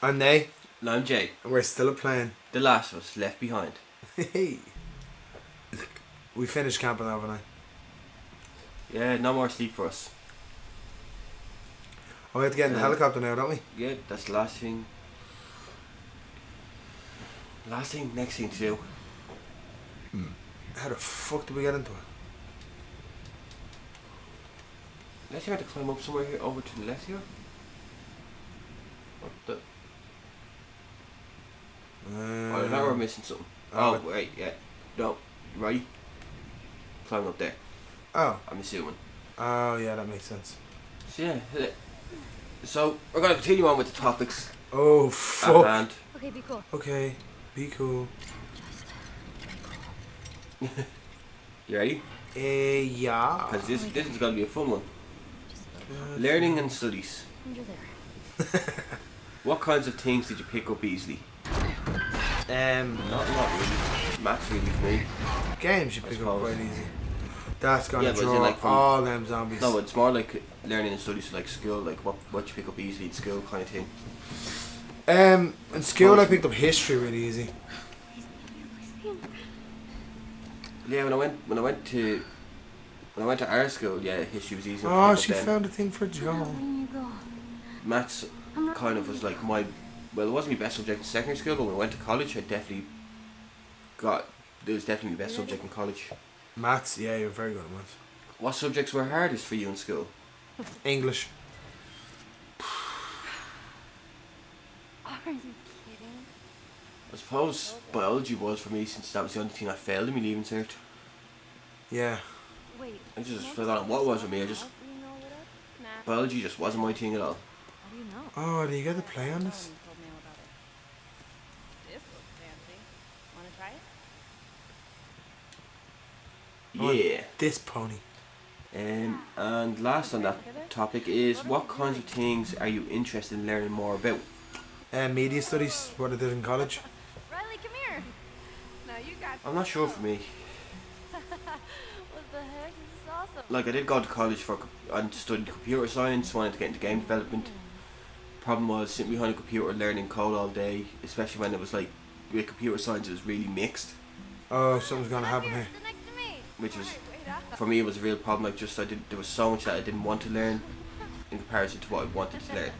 I'm Nay. And I'm Jay. And we're still playing. The Last of Us Left Behind. Hey. We finished camping overnight. Yeah, no more sleep for us. Oh, we have to get in the helicopter now, don't we? Yeah, that's the last thing. Next thing to do. How the fuck did we get into it? Unless you had to climb up somewhere here, over to the left here. What the? Oh, now we're missing something. Oh, wait, yeah. No, right. Climb up there. Oh. I'm assuming. Oh, yeah, that makes sense. So, yeah. So, we're going to continue on with the topics. Oh, fuck. At hand. Okay, be cool. Okay, be cool. You ready? Yeah. Because this is going to be a fun one. Learning and studies. Under there. What kinds of things did you pick up easily? Not really. Maths really for me. Games you pick up quite easy. That's gonna but draw like all them zombies. No, it's more like learning and studies, like school, like what you pick up easily at school kind of thing. In school I picked up history really easy. Yeah, when I went to art school, yeah, history was easy. Oh, she found a thing for Joe. Maths kind of was like it wasn't my best subject in secondary school, but when I went to college, it was definitely my best subject in college. Maths, yeah, you're very good at maths. What subjects were hardest for you in school? English. Are you kidding? I suppose biology was for me, since that was the only thing I failed in my leaving cert. Yeah. Wait. I just forgot what it was for me. Biology just wasn't my thing at all. How do you know? Oh, do you get to play on this? Told me all about it. This looks fancy. Want to try it? Yeah. This pony. And last on that topic is, what kinds of things are you interested in learning more about? Media studies, what I did in college. Riley, come here. No, you got. I'm not sure for me. What the heck? This is awesome. Like, I did go to college and studied computer science, wanted to get into game development. Problem was, sitting behind a computer learning code all day, especially when it was like, with computer science it was really mixed. Oh, something's gonna happen here. Sit next to me. Which was, Wait up. for me, it was a real problem. Like, there was so much that I didn't want to learn in comparison to what I wanted to learn.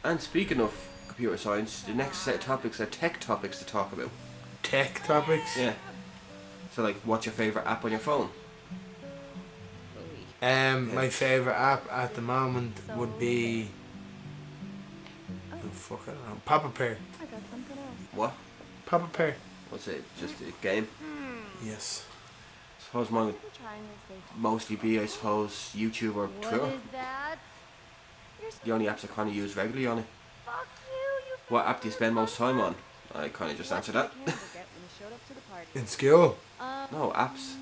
And speaking of computer science, the next set of topics are tech topics to talk about. Tech topics? Yeah. So, like, what's your favourite app on your phone? My favourite app at the moment would be... Oh, fuck, I don't know. Papa Pear. I got something else. What? Papa Pear. What's it? Just a game? Yes. I suppose mine would Trying to say. mostly be, I suppose, YouTube or What Twitter. is that? You're The only apps I kind of use regularly on it. fuck you. What app do you spend most time on? I kind of just answered that. In school? No, apps.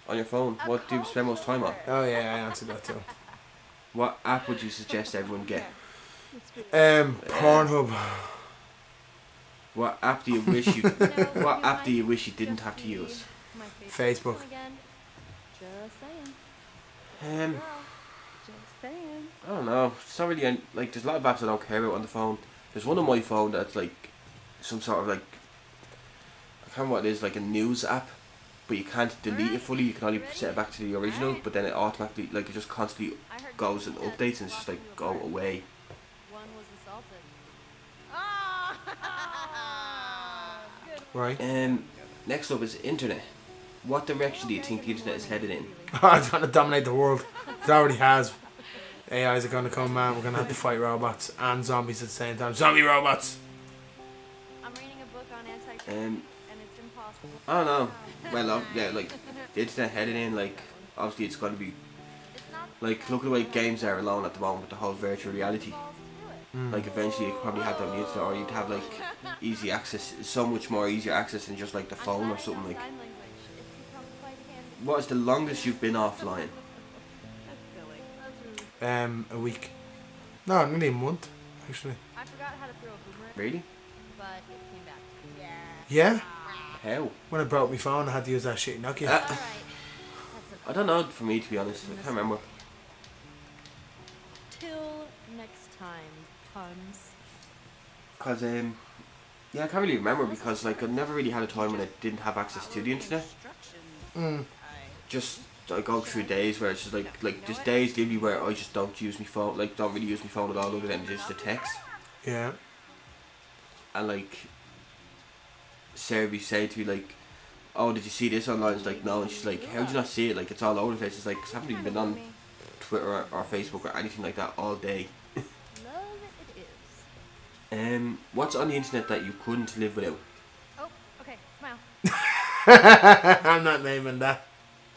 On your phone. What do you spend most time on? Oh yeah, I answered that too. What app would you suggest everyone get? Pornhub. What app do you wish you What app do you wish you didn't have to use? Facebook. Just saying. Just saying. I don't know. It's not really like, there's a lot of apps I don't care about on the phone. There's one on my phone that's like some sort of like, I can't remember what it is, like a news app, but you can't delete it fully. You can only set it back to the original, but then it automatically, like, it just constantly goes and updates, and it's just like, go away. One was assaulted. Right. Next up is internet. What direction do you think the internet is headed in? It's gonna dominate the world. It already has. AIs are gonna come, man. We're gonna have to fight robots and zombies at the same time. Zombie robots! I'm reading a book on anti-crisis, Um, and it's impossible. I don't know. Well, yeah, like, the internet heading in, like, obviously it's going to be, It's not like, look at the way games are alone at the moment with the whole virtual reality. falls to do it. Like, eventually you could probably have that on the internet, or you'd have, like, easy access, so much more easier access than just, like, the phone or something. Like, Sign language. It's become quite handy. what is the longest you've been offline? That's silly. That's rude. A week. No, nearly a month, actually. I forgot how to throw a boomerang, Really? but it came back. Yeah? How? When I broke my phone, I had to use that shit Nokia. Alright. That's I don't know, for me, to be honest. I can't remember. Two time comes. Cause yeah, I can't really remember because like I never really had a time when I didn't have access to the internet. Mm. Just I go through days where it's just like just days literally where I just don't use my phone, like don't really use my phone at all other than just a text. Yeah. And like Sarah be saying to me like, oh, did you see this online? It's like, no. And she's like, how did you not see it? Like, it's all over the place. It's like, 'cause I haven't even been on Twitter or Facebook or anything like that all day. Love it is. What's on the internet that you couldn't live without? Oh, okay, smile. I'm not naming that.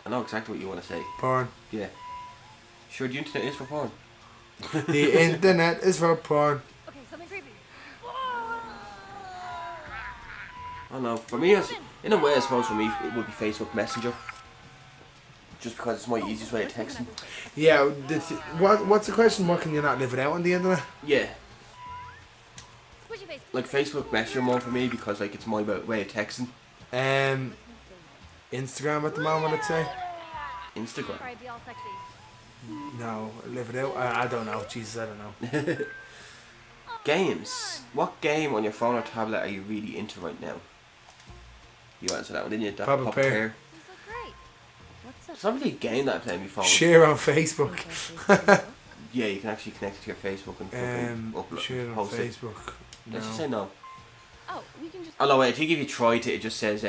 I know exactly what you want to say. Porn. Yeah. Sure, the internet is for porn. The internet is for porn. Okay, something creepy. I don't know. For me, in a way, I suppose for me, it would be Facebook Messenger. Just because it's my easiest way of texting. Yeah. What's the question? What can you not live without on the internet? Yeah. Squishy face. Like Facebook Messenger more for me because like it's my way of texting. Instagram at the moment, I'd say. Instagram. Alright, be all sexy. No, live without. I don't know. Jesus, I don't know. Games. What game on your phone or tablet are you really into right now? You answered that one, didn't you? That Papa Pear. You look great. What's It's not really a game that I play on my phone. Share on Facebook. Yeah, you can actually connect it to your Facebook and fucking upload, Share on post it. Facebook. Let's just No. say no. Oh, we can just. Oh no, wait, I think if you try to, it just says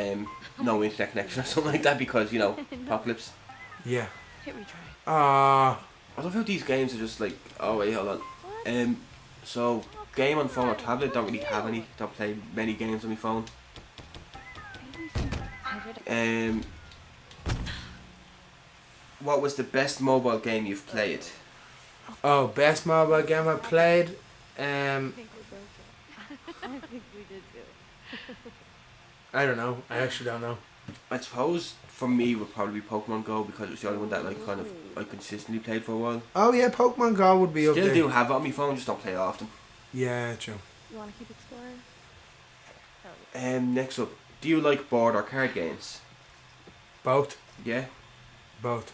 no internet connection or something like that because, you know, apocalypse. Yeah. Hit retry. I love how these games are just like, oh wait, hold on. What? So, game on phone or tablet, don't really have any. Don't play many games on my phone. What was the best mobile game you've played? Oh, best mobile game I played. I think we broke it. I think we did too. I don't know. I actually don't know. I suppose for me would probably be Pokemon Go because it was the only one that like kind of I consistently played for a while. Oh yeah, Pokemon Go would be up Still there. do have it on my phone, just don't play it often. Yeah, true. You want to keep exploring? Hell yeah. Next up, do you like board or card games? Both. Yeah, Both.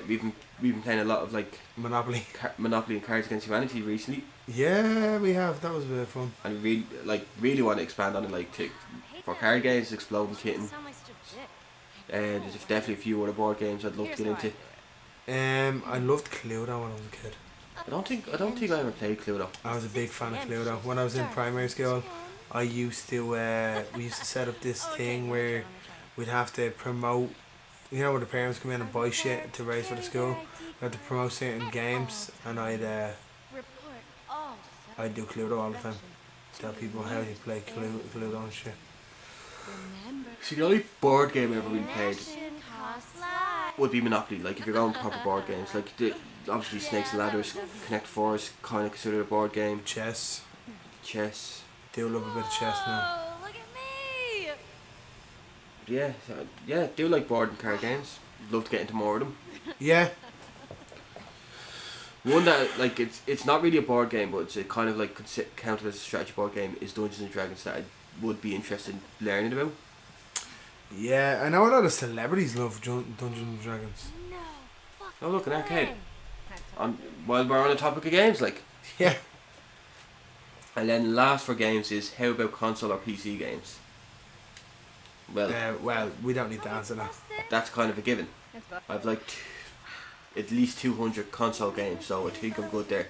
we've been playing a lot of like Monopoly. Monopoly and Cards Against Humanity recently, Yeah, we have. That was a bit of fun. and we really want to expand on it like for card games, Exploding Kitten. Sound like such a dick. There's definitely a few other board games I'd love to Here's get how I into. do it. I loved Cluedo when I was a kid. I don't think I ever played Cluedo. I was a big fan of Cluedo. When I was in primary school, I used to we used to set up this thing where we'd have to promote, you know, where the parents come in and buy shit to raise for the school. We had to promote certain games, and Report all I'd do Cluedo all the time. Tell people how you play Cluedo and shit. Remember, See, the only board game I ever really played connection costs life. would be Monopoly. Like if you're going proper board games, like obviously Snakes and Ladders, Connect Four is kind of considered a board game. Chess. Chess. Do love a bit of chess now. Oh, look at me! Yeah, do like board and card games. Love to get into more of them. Yeah. One that like it's not really a board game, but it's a kind of like counted as a strategy board game is Dungeons and Dragons that I would be interested in learning about. Yeah, I know a lot of celebrities love Dungeons and Dragons. No. Fuck Oh look, an arcade. way. While we're on the topic of games, like. Yeah. And then last for games is how about console or PC games? Well, Well, we don't need to answer that. that's kind of a given. It's buff. I've like at least 200 console games, so I think I'm good there.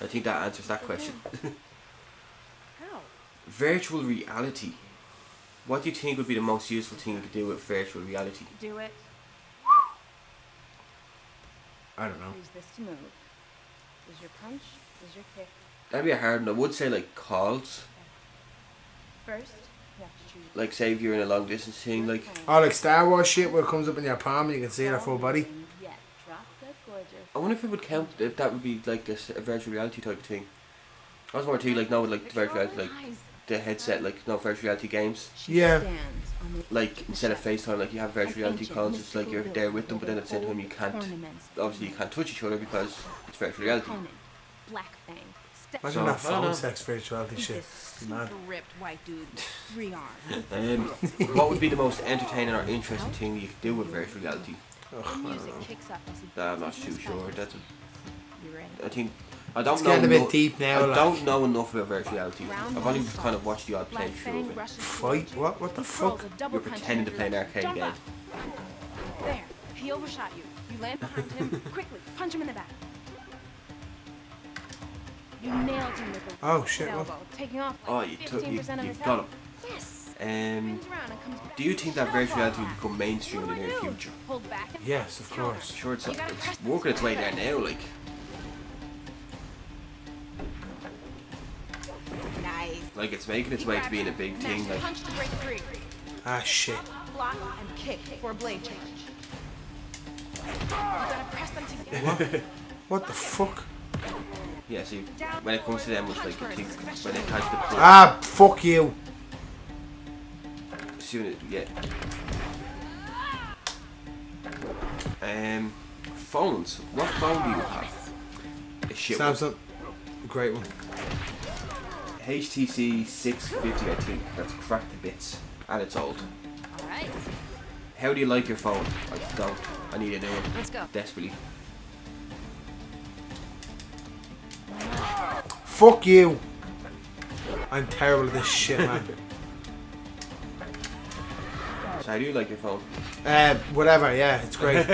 I think that answers that question. How? Virtual reality. What do you think would be the most useful thing you could do with virtual reality? Do it. I don't know. Use this to move. This is your punch. This is your kick. That'd be a hard one. I would say like calls. First, you have to choose. Like say if you're in a long distance thing, like Oh, like Star Wars shit where it comes up in your palm and you can see their full body. Yeah, drop that gorgeous. I wonder if it would count if that would be like a virtual reality type of thing. I was more too like no like the virtual reality like the headset like no virtual reality games. Yeah. Like instead of FaceTime like you have virtual reality calls, it's like you're there with them but then at the same time you can't obviously you can't touch each other because it's virtual reality. Black Fang. Imagine So, that I don't phone know. sex virtuality shit. Mad. ripped white dude. 3 arms. What would be the most entertaining or interesting thing you could do with virtual reality? Ugh, I don't Music know. kicks up as he I'm not too sure. That's You ready? I think I don't It's know. getting a bit deep now. I like. don't know enough about virtual reality. I've only kind of watched the odd playthrough of it. Fight? What the fuck? You're pretending to play an arcade game. There. He overshot you. You land behind him. Quickly, punch him in the back. You nailed him with a Oh shit! elbow, What? taking off Oh, like you 15% took you of his got him. Yes. Um, Spins around and comes back. do you think that virtual reality will What become mainstream in the do I near do? future? Pulled back and Yes, of counter. course. Sure, it's You gotta press working its way there now. Like, Nice. it's making its way to being a big thing. Mash Like, punch to break free. Ah shit! Block and kick for a blade change. You gotta press them together. What the fuck? yeah. See, when it comes to them, it's like you think when it has the Ah, fuck you! soon it, yeah. Phones. What phone do you have? A shit one. Samsung, great one. HTC 650, I think. That's cracked to bits, and it's old. Alright, How do you like your phone? I don't. I need a new one. let's go. Desperately. Fuck you! I'm terrible at this shit, man. So how do you like your phone? Whatever, yeah, it's great.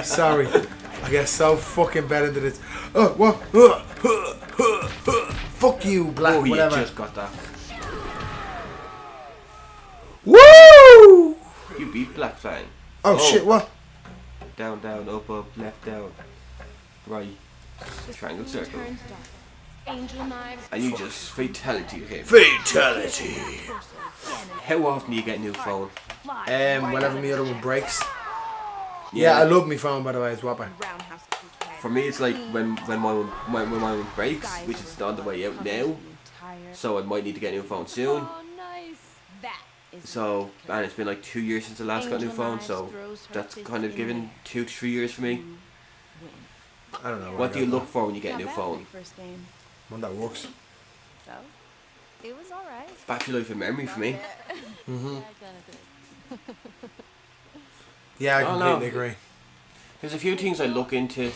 Sorry. I get so fucking better that it's. What? Fuck you, black, Oh, you whatever. just got that. Woo! You beat Black Fang. Oh shit, what? Down, down, up, up, left, down, right. Triangle, circle. Turns dark. Angel knives. And you just fatality him. Fatality! How often do you get a new phone? Whenever my other one breaks. Yeah, I love my phone, by the way, it's whopper. Roundhouse. For me, it's like when my one breaks, which is on the way out now. So I might need to get a new phone soon. Oh, nice. That is So, and it's been like 2 years since I last got a new phone, so that's kind of given 2 to 3 years for me. I don't know. What do you look for when you get a new phone? First game. One that works. So, it was alright. Battery life and memory for me. Yeah, I Oh, completely no. agree. There's a few things I look into.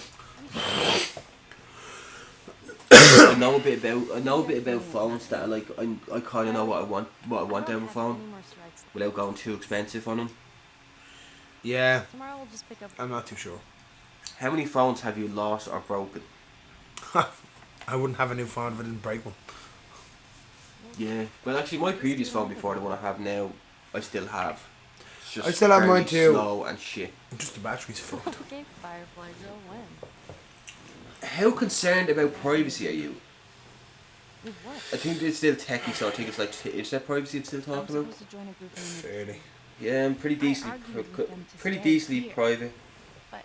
I know a bit about phones that I kind of know what I want out of a phone without going too expensive on them. Yeah, Tomorrow we'll just pick up. I'm not too sure. How many phones have you lost or broken? I wouldn't have a new phone if I didn't break one. Yeah. Well, actually, my previous phone before the one I have now, I still have. It's just I still have mine very too. Slow and shit. Just the battery's fucked. Okay, Firefly Girl, when? How concerned about privacy are you? With what? I think it's still techie, so I think it's like internet privacy it's still I'm talking about. supposed to join a group in the Fairly. Yeah, I'm pretty argued with them to stay decently here. private. But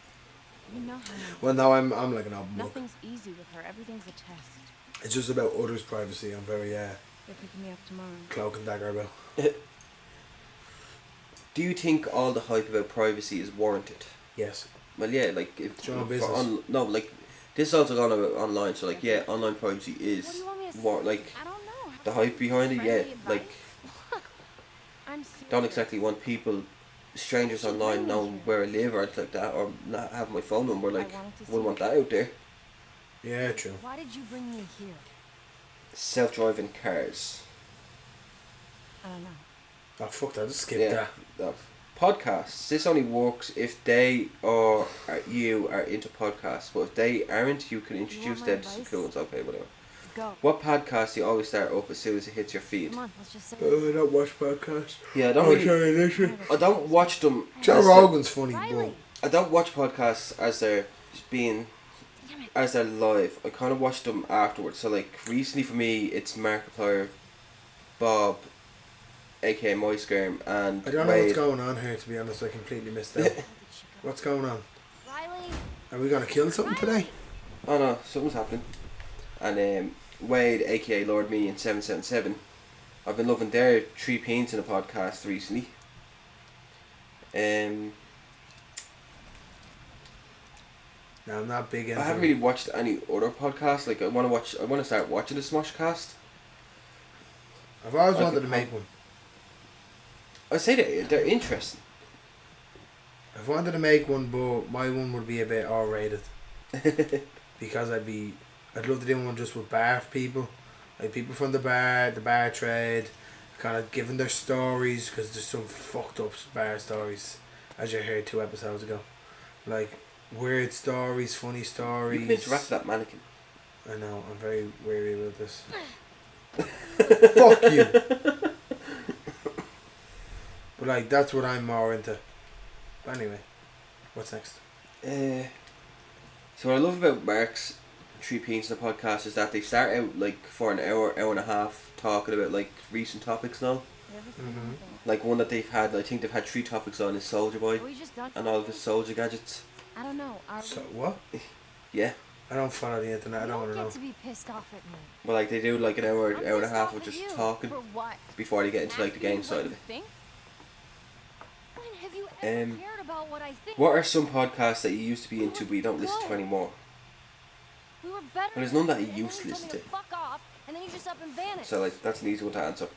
you know how Well, no, I'm like an open book. nothing's easy with her. Everything's a test. It's just about others' privacy. I'm very They're picking me up tomorrow. cloak and dagger about. Do you think all the hype about privacy is warranted? Yes. Well, yeah, like if It's your own for business. no, like this is also gone about online. So like, yeah, online privacy What do is you want me to more say? like I don't know. the hype behind it. Yeah, Friendly like advice? I'm serious. don't exactly want people, strangers online, knowing where I live or anything like that, or not have my phone number. Like, wanted to see wouldn't want you. that out there. Yeah, true. Why did you bring me here? Self-driving cars. I don't know. Oh, fuck that. Just skip Yeah. that. No. Podcasts. This only works if they or you are into podcasts. But if they aren't, you can introduce my them to some advice? cool ones. Okay, whatever. Go. What podcast do you always start up as soon as it hits your feed? Come on, let's just say I don't watch podcasts. Yeah, I don't Oh, really. sorry, literally. I don't watch them. Joe as Rogan's funny, Riley. I don't watch podcasts as they're being Damn it. as they're live. I kind of watch them afterwards. So like recently for me, it's Markiplier, Bob, aka MySkerm, and but I don't know what's Wade. going on here, to be honest. I completely missed out. What's going on? Riley. Are we going to kill something today? Oh no, something's happening. And Wade, aka Lord Me, and 777. I've been loving their 3 Peens in a podcast recently. No, I'm not big into I haven't really watched any other podcasts. Like I want to start watching the Smoshcast. I've always I wanted could to make one. I say they're interesting. I've wanted to make one, but my one would be a bit R-rated. Because I'd love to do one just with bar people, like people from the bar trade, kind of giving their stories, because there's some fucked up bar stories, as you heard 2 episodes ago, like weird stories, funny stories. You can interact with that mannequin. I know, I'm very wary about this. Fuck you. But like, that's what I'm more into. But anyway, what's next? So what I love about Mark's 3P in the podcast is that they start out like for an hour and a half talking about like recent topics now. Mhm. Like one that they've had, I think they've had 3 topics on is Soldier Boy Are we just done? and all of his soldier gadgets. I don't know. Are So we? what? Yeah. I don't follow the internet. I don't want to get know. to be pissed off at me. But like they do like an hour I'm and a pissed half off of at just you. talking For what? before they get into like the game Asking side what of you it. think? When have you ever Um, cared about what I think? What are some podcasts that you used to be into but you don't listen to anymore? We were better. Well, there's none that than you and then used to you told listen me to. Fuck off, and then you just up and vanished. So like that's an easy one to answer.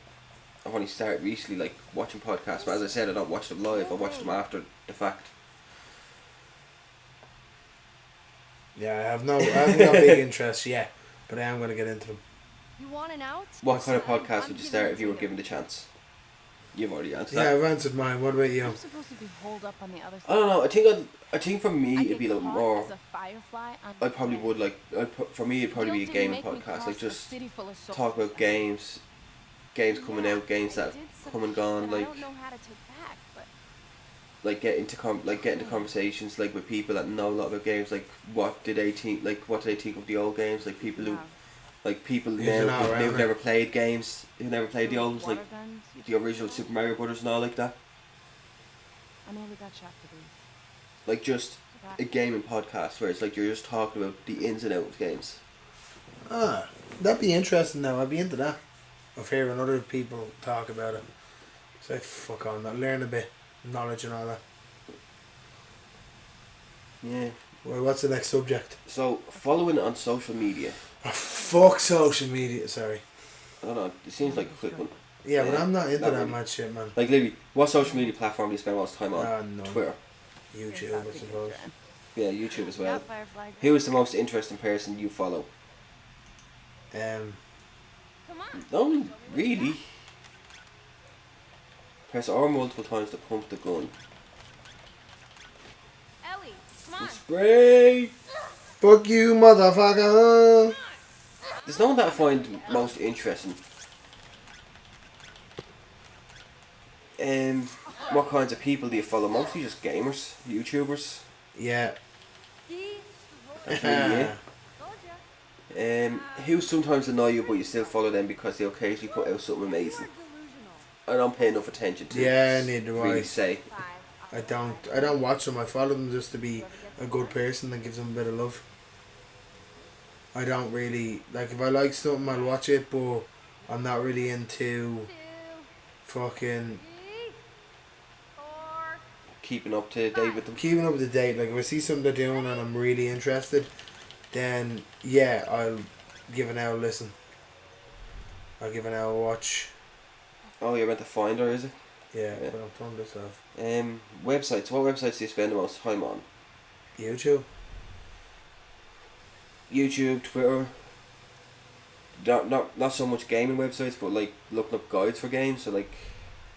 I've only started recently like watching podcasts, but as I said, I don't watch them live. I watch them after the fact. Yeah, I haven't got big interest yet, but I am going to get into them. You want an out? What kind of I'm podcast would you giving start it if to you were given the chance? You've already answered Yeah, that. I've answered mine. What about you? I'm supposed to be holed up on the other side. I don't know. I think for me it'd be a little more. I probably would like. For me, it'd probably be a gaming podcast. Like just talk about games coming out, games that have come and gone. Like get into conversations like with people that know a lot about games. Like what did they think? Like what do they think of the old games? Like people who. Like people Who's now not around who've it? never played games, who never played the old like the original Super Mario Brothers and all like that. I nearly got shot for these. Like just a gaming podcast where it's like you're just talking about the ins and outs of games. Ah, that'd be interesting now. I'd be into that. Of hearing other people talk about it. Say, fuck on that. Learn a bit. Knowledge and all that. Yeah. Well, what's the next subject? So following on social media. Oh, fuck social media. Sorry. I don't know. It seems like a quick one. Yeah, but Yeah, I'm not into not that really. much shit, man. Like literally, what social media platform do you spend most time on? No. Twitter. YouTube, I suppose. Yeah, YouTube as well. Got Firefly. Who is the most interesting person you follow? Come on. No, really. Press R multiple times to pump the gun. Ellie, come on. Spray! Fuck you, motherfucker. There's no one that I find most interesting. What kinds of people do you follow? Mostly just gamers, YouTubers. Yeah. That's really it. Who sometimes annoy you but you still follow them because they occasionally put out something amazing. I don't pay enough attention to Yeah, neither do really I. say. I don't watch them. I follow them just to be a good person that gives them a bit of love. I don't really like if I like something I'll watch it, but I'm not really into fucking Keeping up to date with them. keeping up to date. Like if I see something they're doing and I'm really interested, then yeah, I'll give an hour a listen. I'll give an hour a watch. Oh, you're meant to find her, is it? Yeah, Yeah. but I'm turning this off. Websites. What websites do you spend the most time on? YouTube. YouTube, Twitter. Not so much gaming websites, but like looking up guides for games. So like,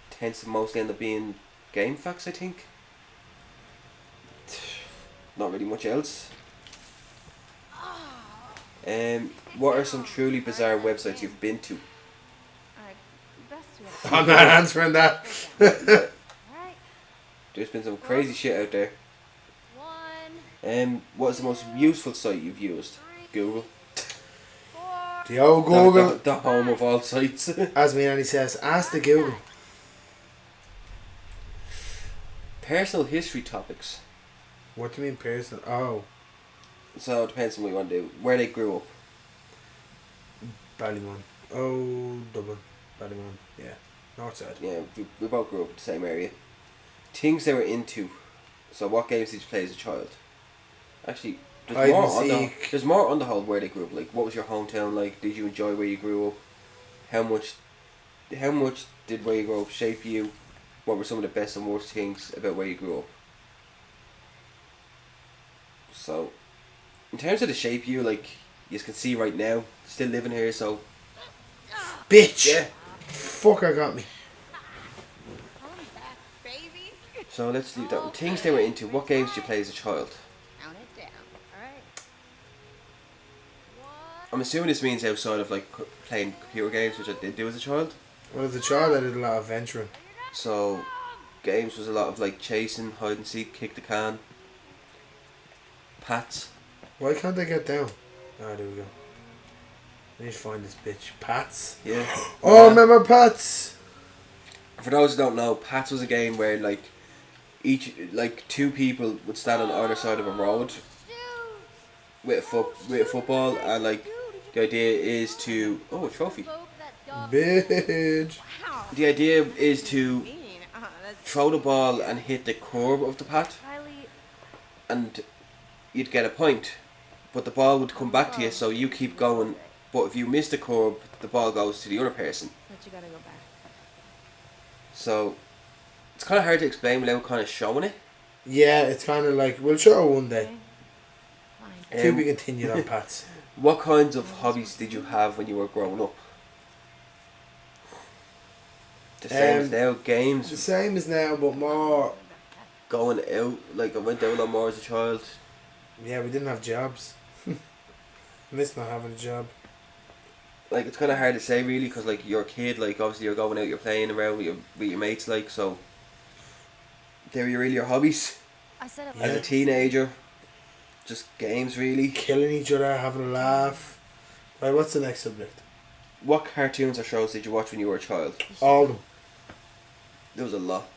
tends to mostly end up being game facts, I think. Not really much else. What are some truly bizarre websites you've been to? Alright, best to I'm not answering that. Alright, There's been some crazy shit out there. 1, What is the most useful site you've used? 3, Google. 4. The old Google. The home of all sites. As me and he says, ask the Google. Personal history topics. What do you mean personal? Oh, So it depends on what you want to do. Where they grew up. Ballymun. Oh, Dublin. Ballymun. Yeah. North side. Yeah, we both grew up in the same area. Things they were into. So what games did you play as a child? Actually, Hide and seek. there's more on the whole where they grew up. Like, what was your hometown like? Did you enjoy where you grew up? How much did where you grew up shape you? What were some of the best and worst things about where you grew up? So, in terms of the shape you, like, you can see right now, still living here, so Bitch! yeah. Fucker got me. Come back, baby. So let's leave that one. Things they were into. What games did you play as a child? Count it down. All right. I'm assuming this means outside of like playing computer games, which I did do as a child. Well, as a child, I did a lot of venturing. So games was a lot of like chasing, hide and seek, kick the can, pats. Why can't I get down? Ah, there we go. I need to find this bitch. Pats. Yeah. Oh, remember Pats? For those who don't know, Pats was a game where like two people would stand on either side of a road with a football, and like the idea is to a trophy. Bitch. Wow. The idea is to Mean. That's throw the ball and hit the curb of the pat, Kylie. and you'd get a point. But the ball would come back to you, so you keep going. But if you miss the curb, the ball goes to the other person. But you gotta go back. So it's kind of hard to explain without kind of showing it. Yeah, it's kind of like, we'll show her one day. Fine. To be continued on Pats. What kinds of hobbies did you have when you were growing up? The same as now, The games, same as now, but more. going out. Like I went out a lot more as a child. Yeah, we didn't have jobs. Miss not having a job. Like it's kind of hard to say really, because like you're a kid. Like obviously you're going out, you're playing around with your mates. Like so, they were really your hobbies. I said it Yeah. As a teenager, just games really. Killing each other, having a laugh. Right, what's the next subject? What cartoons or shows did you watch when you were a child? All of them. There was a lot.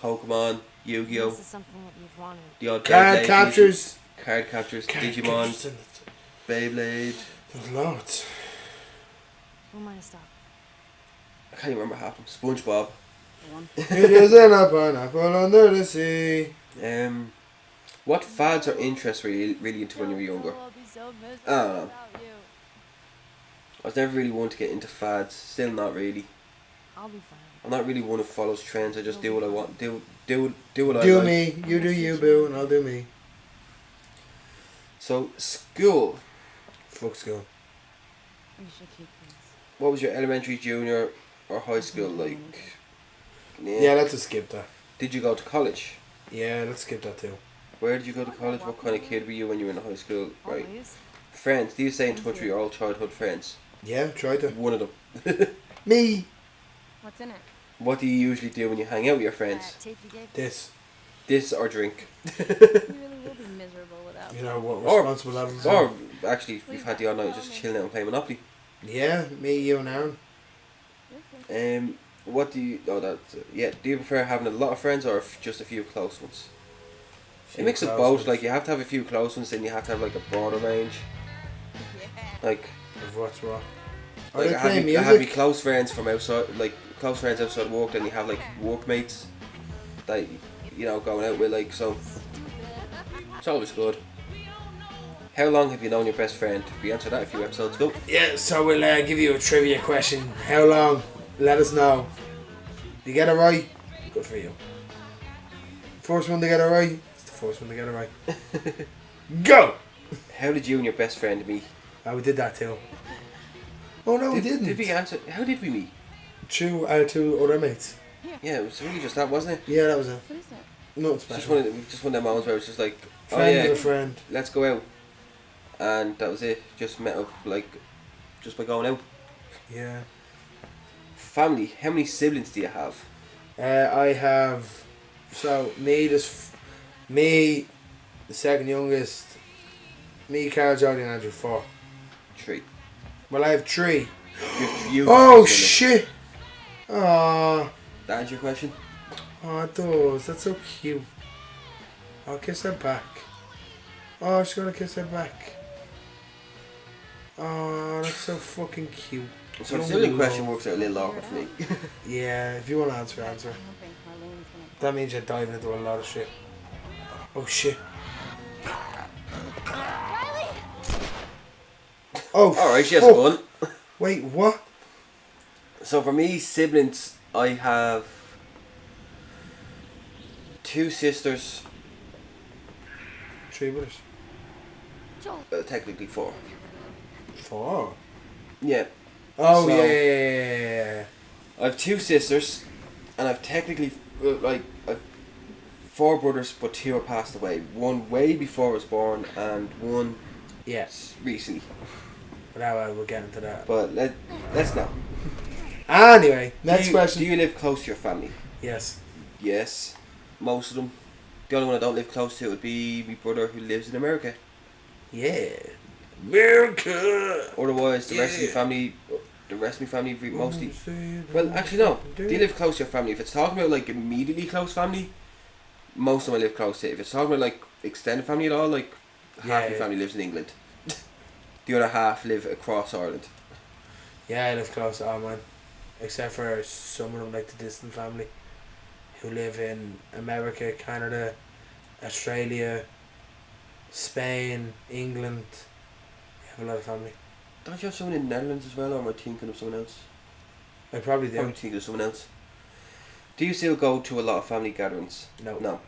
Pokemon, Yu-Gi-Oh, This is something that you've wanted. the odd Card Beyblade, captures. card captures, Card Digimon, captures in it. Beyblade. There's loads. Who am I to stop? I can't even remember half them. SpongeBob. The one. It is an pineapple under the sea. What fads or interests were you really into when you were younger? I'll be so miserable I don't know. without you. I was never really one to get into fads. Still not really. I'll be fine. I'm not really one who follows trends. I just do what I want. Do what I Do like. me, you do you, boo, and I'll do me. So school. Fuck school. We should keep things. What was your elementary, junior, or high school like? Yeah, let's just skip that. Did you go to college? Yeah, let's skip that too. Where did you go to college? What kind of kid were you when you were in high school? Right. Always. Friends. Do you stay in touch with your old childhood friends? Yeah, try to. One of them. Me. What's in it? What do you usually do when you hang out with your friends? That tape you gave me? This. This or drink? You really will be miserable without You me. know what Or- responsible adults Or are. actually, we've had the odd night just chilling out and playing Monopoly. Yeah, me, you, and Aaron. Okay. What do you? Oh, that. Yeah. Do you prefer having a lot of friends or just a few close ones? A mix of both. Like you have to have a few close ones, then you have to have like a broader range. Like, Of what's what. Are like they I have, playing me, I have me music? close friends from outside, like close friends outside work. Then you have like workmates that you know going out with. Like so, it's always good. How long have you known your best friend? We answered that a few episodes ago. Yeah, so we'll give you a trivia question. How long? Let us know. You get it right? Good for you. First one to get it right? It's the first one to get it right. Go! How did you and your best friend meet? Oh, we did that too. Oh no, we didn't. Did we answer? How did we meet? Two other mates. Yeah, it was really just that, wasn't it? Yeah, that was it. What is that? Nothing Just special. one of them moments where it was just like, oh Friend of yeah, a friend. let's go out, and that was it. Just met up like, just by going out. Yeah. Family. How many siblings do you have? I have, so me, me, the second youngest, me, Carl, Jody, and Andrew, 4. 3. Well, I have 3. You Oh three siblings. shit! Aww. That answer your question? Oh, it does. That's so cute. I'll kiss her back. Oh, she's gonna kiss her back. Oh, that's so fucking cute. So the Young sibling love. question works out a little awkward for me. Yeah, if you want to answer, answer. I don't think Marlene's gonna. That means you're diving into a lot of shit. Oh shit. Oh, Alright, she has fuck. one. Wait, what? So for me, siblings, I have 2 sisters, 3 brothers. Joel. technically 4. 4. Yeah. Oh, So- yeah. I have 2 sisters, and I've technically, I've 4 brothers, but 2 are passed away. One way before I was born, and one Yes. recently. But now we'll get into that. But let's not. Anyway, next question. Do you live close to your family? Yes. Yes, most of them. The only one I don't live close to would be my brother who lives in America. Yeah. America! Otherwise, the rest of my family mostly. Well, actually no. Do you live close to your family? If it's talking about like immediately close family, most of them I live close to. If it's talking about like extended family at all, like half my family lives in England. The other half live across Ireland. Yeah, I live close to all mine. Except for some of them, like the distant family, who live in America, Canada, Australia, Spain, England. We have a lot of family. Don't you have someone in the Netherlands as well, or am I thinking of someone else? I probably do. I'm thinking of someone else. Do you still go to a lot of family gatherings? No. No.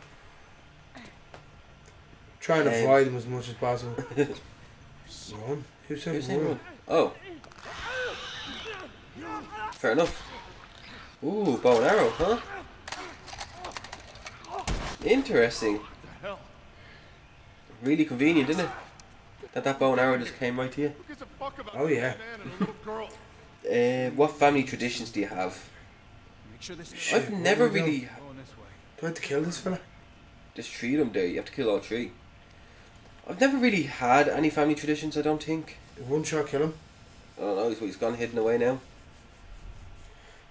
Try and avoid them as much as possible. Run? Who said Who's run? saying? Oh. Fair enough. Ooh, bow and arrow, huh? Interesting. Really convenient, isn't it? That bow and arrow just came right to you. Oh yeah. What family traditions do you have? Shit, I've where never do we go? really... Do I have to kill this fella? There's 3 of them there, you have to kill all 3. I've never really had any family traditions, I don't think. One shot kill him. I don't know, he's gone hidden away now.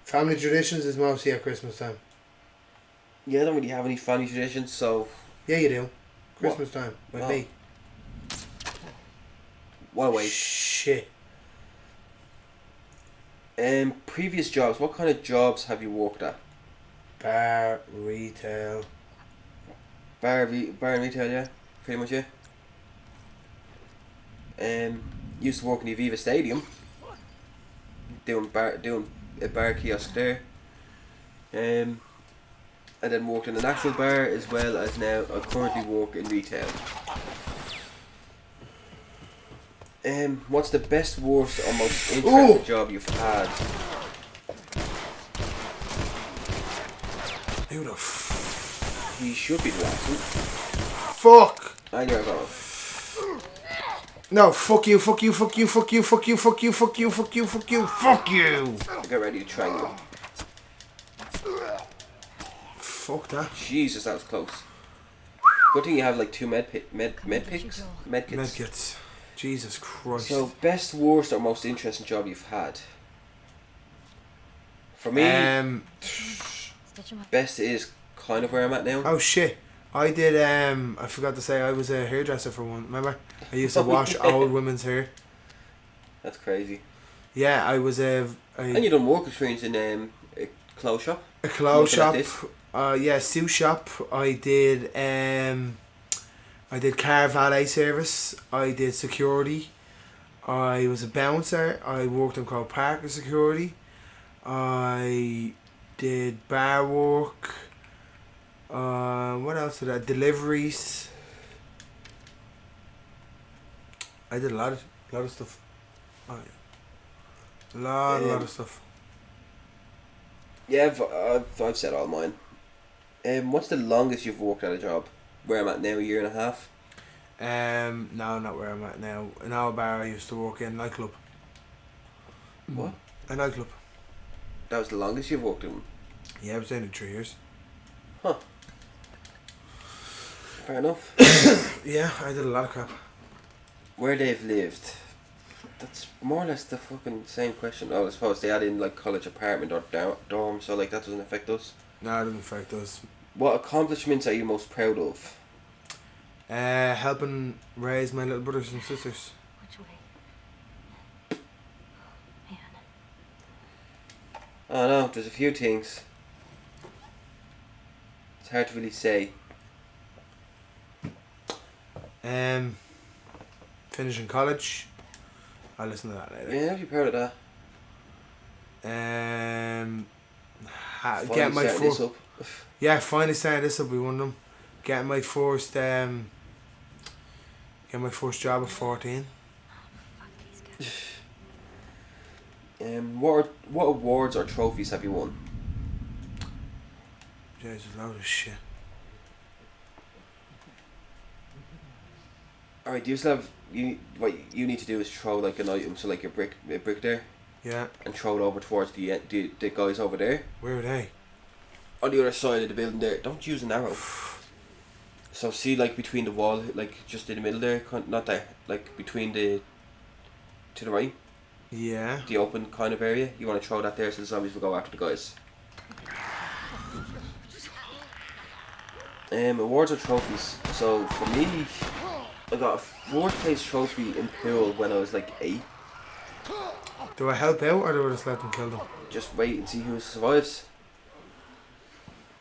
Family traditions is mostly at Christmas time. Yeah, I don't really have any family traditions, so... Yeah, you do. Christmas time with Oh. me. What wait? Shit. Previous jobs, what kind of jobs have you worked at? Bar, retail. Bar and retail, yeah, pretty much, yeah. Used to work in the Aviva Stadium, doing a bar kiosk there. And then worked in an actual bar as well as now I currently work in retail. What's the best, worst, or most interesting job you've had? Who the He should be the last one. fuck? I know about. No, fuck you, fuck you, fuck you, fuck you, fuck you, fuck you, fuck you, fuck you, fuck you, fuck you. Get ready to triangle. Fuck that. Jesus, that was close. Good thing you have like 2 med kits. Medkits. Jesus Christ. So, best, worst, or most interesting job you've had? For me, best is kind of where I'm at now. Oh shit. I did I forgot to say I was a hairdresser for one, remember? I used to wash yeah. old women's hair. That's crazy. Yeah, I was And you done work experience in a clothes shop? a clothes Looking at shop. this. Yeah, suit shop. I did car valet service. I did security. I was a bouncer. I worked in Crow Park as security. I did bar work. What else did I? Deliveries. I did a lot of stuff. Oh, yeah. A lot of stuff. Yeah, I've said all mine. What's the longest you've worked at a job? Where I'm at now, 1.5 years? No, not where I'm at now. In our bar I used to work in, nightclub. What? A nightclub. That was the longest you've worked in? Yeah, I was there in 3 years. Huh. Fair enough. Yeah, I did a lot of crap. Where they've lived. That's more or less the fucking same question. Oh, I suppose they add in like college apartment or dorm, so like that doesn't affect us. No, it doesn't affect us. What accomplishments are you most proud of? Helping raise my little brothers and sisters. Which way? Man. I don't know, there's a few things. It's hard to really say. Finishing college. I'll listen to that later. Yeah, I'd be proud of that. Get my Finally first. starting this up. Yeah, finally starting this will be one of them. Getting my first. Get my first job at 14. What awards or trophies have you won? Jeez, there's a load of shit. Alright, do you still have what you need to do is throw like an item, so like a brick there, Yeah. and throw it over towards the guys over there Where are they? on the other side of the building there. Don't use an arrow. So see, like between the wall, like just in the middle there, not there, like between the to the right, Yeah. the open kind of area. You want to throw that there so the zombies will go after the guys. Awards or trophies. So for me, I got a 4th place trophy in pool when I was like 8. Do I help out or do I just let them kill them? Just wait and see who survives.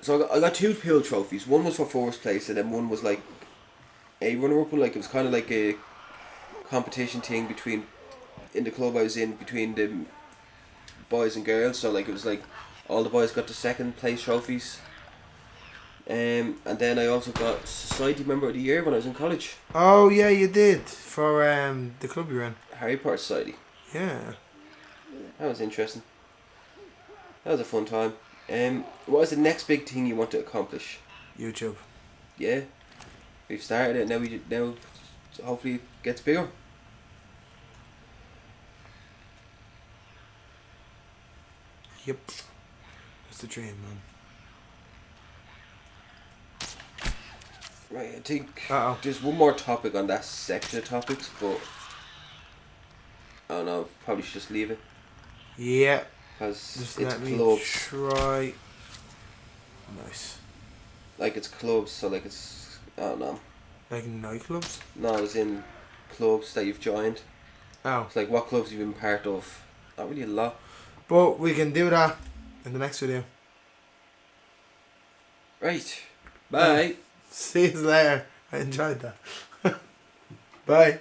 So I got 2 pool trophies. One was for 4th place, and then one was like a runner-up. Like it was kind of like a competition thing between in the club I was in between the boys and girls. So like it was like all the boys got the 2nd place trophies. And then I also got Society Member of the Year when I was in college. Oh yeah, you did for the club you ran. Harry Potter Society. Yeah. That was interesting. That was a fun time. What is the next big thing you want to accomplish? YouTube. Yeah, we've started it. Now hopefully it gets bigger. Yep. That's the dream, man. Right, I think Uh-oh. there's one more topic on that section of topics, but I don't know. Probably should just leave it Yeah. because Just it's let me clubs. try. Nice. Like it's clubs, so like it's I don't know. Like nightclubs? No, it's in clubs that you've joined. Oh. It's like what clubs you've been part of. Not really a lot. But we can do that in the next video. Right. Bye. See you later. I enjoyed that. Bye.